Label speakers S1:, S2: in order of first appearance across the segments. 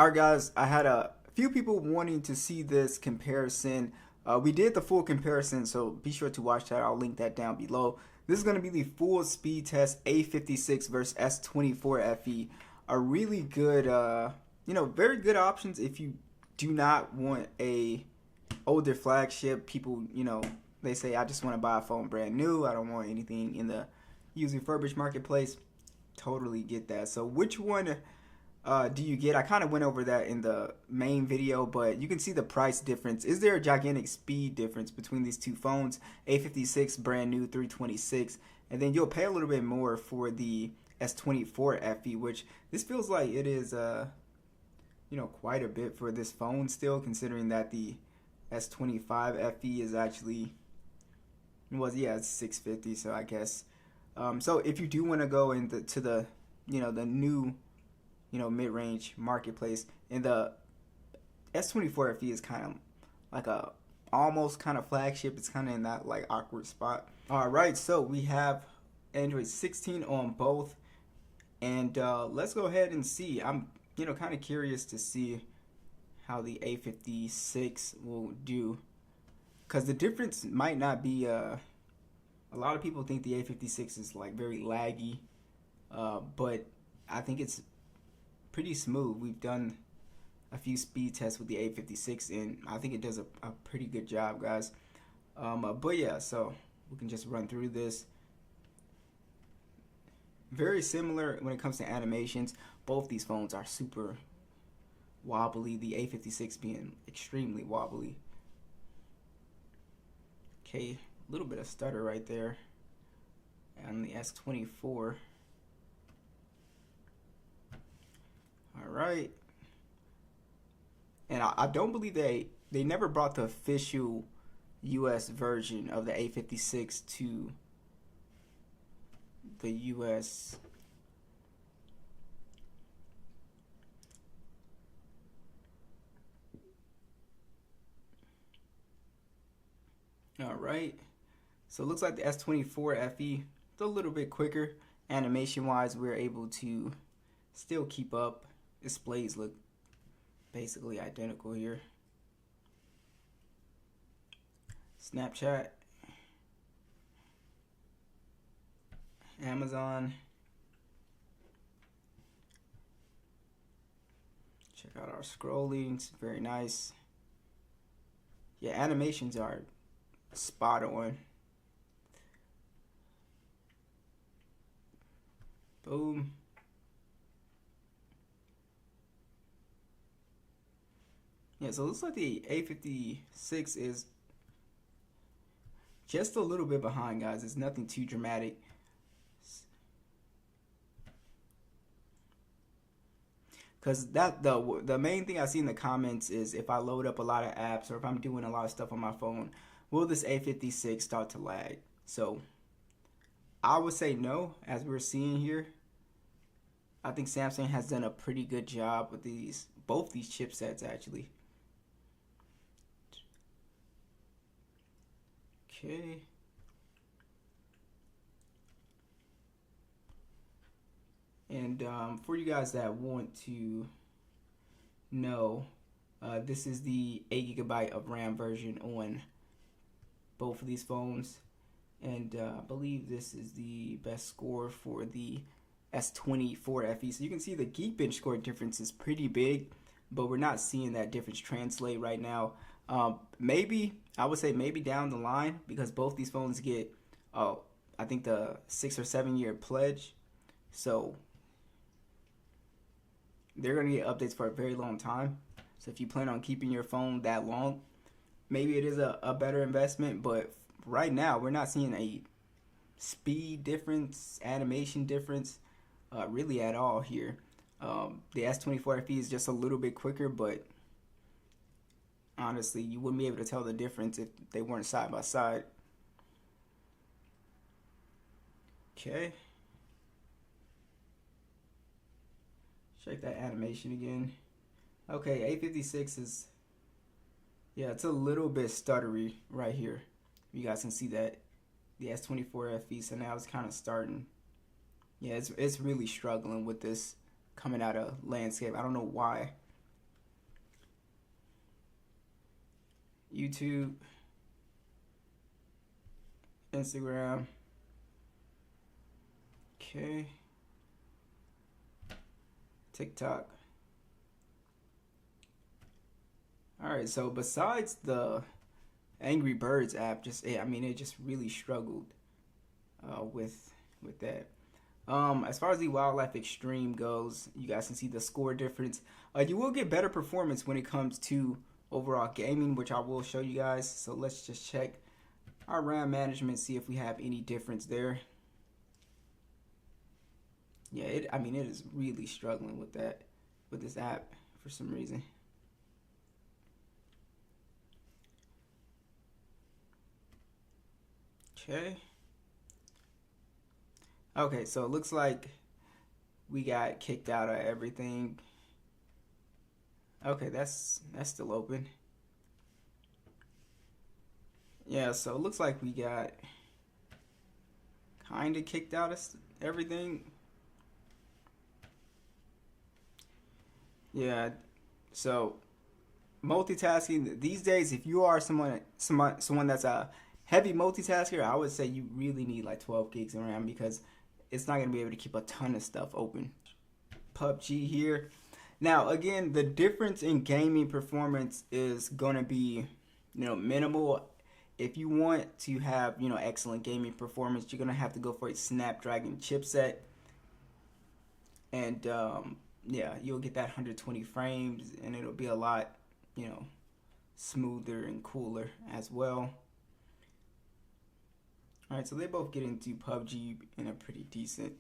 S1: Alright guys, I had a few people wanting to see this comparison. We did the full comparison, so be sure to watch that. I'll link that down below. This is going to be the full speed test A56 versus S24 FE. A really good, very good options if you do not want a older flagship. People, they say, I just want to buy a phone brand new. I don't want anything in the used refurbished marketplace. Totally get that. So which one do you get? I kind of went over that in the main video, but you can see the price difference. Is there a gigantic speed difference between these two phones? A56 brand new 326, and then you'll pay a little bit more for the S24 FE, which this feels like it is quite a bit for this phone still, considering that the S25 FE is actually it's 650, so I guess so if you do want to go into the the new mid-range marketplace, and the S24 FE is kind of like a almost kind of flagship. It's kind of in that like awkward spot. All right, so we have Android 16 on both, and let's go ahead and see. I'm kind of curious to see how the A56 will do, because the difference might not be a lot of people think the A56 is like very laggy, but I think it's pretty smooth. We've done a few speed tests with the A56, and I think it does a pretty good job, guys. But yeah, so we can just run through this. Very similar when it comes to animations. Both these phones are super wobbly, the A56 being extremely wobbly. Okay, a little bit of stutter right there on the S24. Alright, and I don't believe they never brought the official US version of the A56 to the US. Alright, so it looks like the S24 FE is a little bit quicker. Animation wise, we're able to still keep up. Displays look basically identical here. Snapchat, Amazon. Check out our scrolling, it's very nice. Yeah, animations are spot on. Boom. Yeah, so it looks like the A56 is just a little bit behind, guys. It's nothing too dramatic. Because the main thing I see in the comments is, if I load up a lot of apps or if I'm doing a lot of stuff on my phone, will this A56 start to lag? So I would say no, as we're seeing here. I think Samsung has done a pretty good job with both these chipsets actually. Okay. And for you guys that want to know, this is the 8GB of RAM version on both of these phones, and I believe this is the best score for the S24 FE. So you can see the Geekbench score difference is pretty big, but we're not seeing that difference translate right now. Maybe, I would say maybe down the line, because both these phones get, I think the 6 or 7 year pledge. So they're going to get updates for a very long time. So if you plan on keeping your phone that long, maybe it is a better investment. But right now, we're not seeing a speed difference, animation difference, really at all here. The S24 FE is just a little bit quicker, but honestly, you wouldn't be able to tell the difference if they weren't side by side. Okay. Check that animation again. Okay, A56 is, yeah, it's a little bit stuttery right here. You guys can see that the S24 FE, so now it's kind of starting. Yeah, it's really struggling with this coming out of landscape. I don't know why. YouTube, Instagram. Okay. TikTok. Alright, so besides the Angry Birds app, it just really struggled with that. As far as the Wildlife Extreme goes, you guys can see the score difference. You will get better performance when it comes to overall gaming, which I will show you guys. So let's just check our RAM management, see if we have any difference there. Yeah, it is really struggling with that, with this app for some reason. Okay, so it looks like we got kicked out of everything. Okay, that's still open. Yeah, so it looks like we got kind of kicked out of everything. Yeah, so multitasking these days, if you are someone that's a heavy multitasker, I would say you really need like 12 gigs of RAM because it's not going to be able to keep a ton of stuff open. PUBG here. Now, again, the difference in gaming performance is going to be, minimal. If you want to have, excellent gaming performance, you're going to have to go for a Snapdragon chipset. And, yeah, you'll get that 120 frames, and it'll be a lot, smoother and cooler as well. Alright, so they both get into PUBG in a pretty decent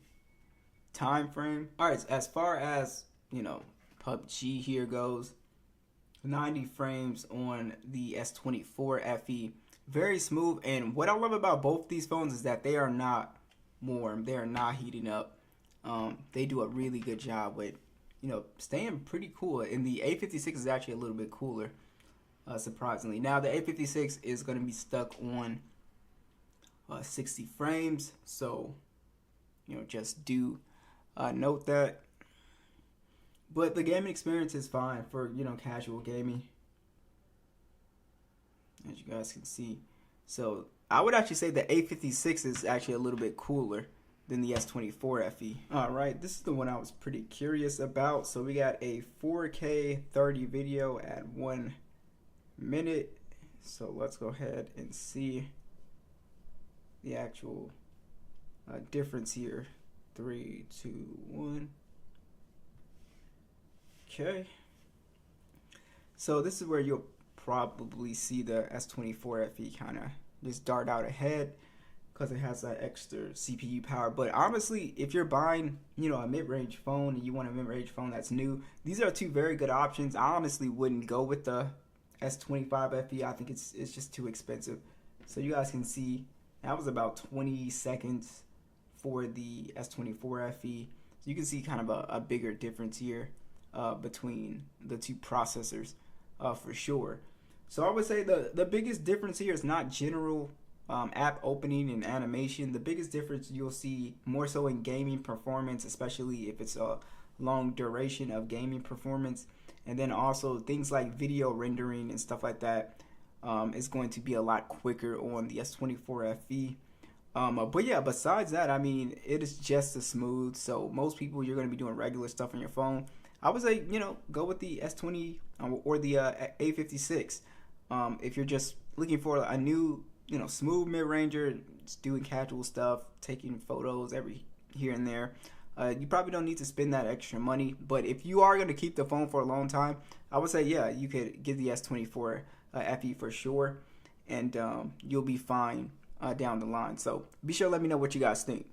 S1: time frame. Alright, as far as, PUBG here goes, 90 frames on the S24 FE. Very smooth, and what I love about both these phones is that they are not warm. They are not heating up. They do a really good job with, staying pretty cool. And the A56 is actually a little bit cooler, surprisingly. Now, the A56 is going to be stuck on 60 frames, so just do note that. But the gaming experience is fine for casual gaming, as you guys can see. So I would actually say the A56 is actually a little bit cooler than the S24 FE. Alright, this is the one I was pretty curious about. So we got a 4K 30 video at 1 minute. So let's go ahead and see the actual difference here. 3, 2, 1. Okay. So this is where you'll probably see the S24 FE kind of just dart out ahead because it has that extra CPU power. But honestly, if you're buying, a mid-range phone and you want a mid-range phone that's new, these are two very good options. I honestly wouldn't go with the S25 FE. I think it's just too expensive. So you guys can see that was about 20 seconds for the S24 FE. So you can see kind of a bigger difference here between the two processors for sure. So I would say the biggest difference here is not general app opening and animation. The biggest difference you'll see more so in gaming performance, especially if it's a long duration of gaming performance. And then also things like video rendering and stuff like that is going to be a lot quicker on the S24 FE. But yeah, besides that, it is just as smooth. So most people, you're going to be doing regular stuff on your phone. I would say, go with the S20 or the A56. If you're just looking for a new, smooth mid-ranger, just doing casual stuff, taking photos every here and there, you probably don't need to spend that extra money. But if you are going to keep the phone for a long time, I would say, yeah, you could get the S24 FE for sure, and you'll be fine down the line. So be sure to let me know what you guys think.